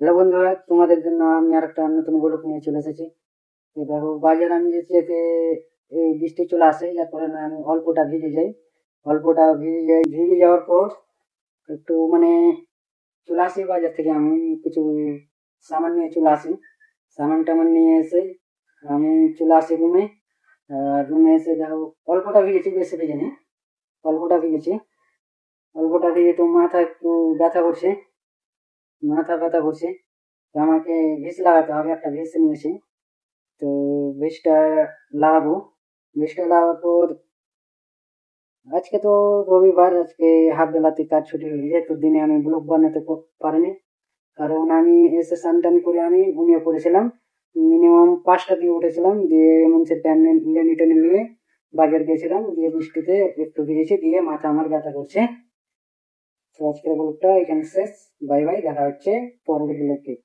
Hello বন্ধুরা, তোমাদের জন্য আমি আর একটা নতুন ব্লগ নিয়ে চলে এসেছি। তো দেখো, বাজার আমি যেতে এই বৃষ্টি চলে আসে, যার কারণে আমি অল্পটা ভিজে যাই। অল্পটা ভিজে যাই, ভিজে যাওয়ার পর একটু মানে চলে আসি বাজার থেকে। আমি কিছু সামান নিয়ে চলে আসি। সামান টামান নিয়ে এসে আমি চলে আসি রুমে। রুমে এসে দেখো, অল্পটা ভিজেছি, বেশি ভিজেনি, অল্পটা ভিজেছি। অল্পটা ভিজে তো মাথা একটু ব্যথা করছে, মাথা ব্যথা করছে। তো আমাকে ভিক্স লাগাতে হবে, একটা ভিক্স নিয়েছি। তো বেশটা লাগাবো। বেশটা লাগার পর আজকে তো রবিবার, আজকে হাফ বেলাতে কাজ ছুটি হয়ে যায়, তো দিনে আমি ব্লগ বানাতে পারিনি। কারণ আমি এসে স্নান টান করে আমি ঘুমিয়ে পড়েছিলাম। মিনিমাম 5টা দিয়ে উঠেছিলাম, দিয়ে এমনসে টেনে টেনে নিয়ে বাজার গেছিলাম, দিয়ে বৃষ্টিতে একটু ভিজেছি, দিয়ে মাথা আমার ব্যথা করছে। তো আজকের ব্লগটা এখানে শেষ। বাই বাই, দেখা হচ্ছে পরের ব্লগে।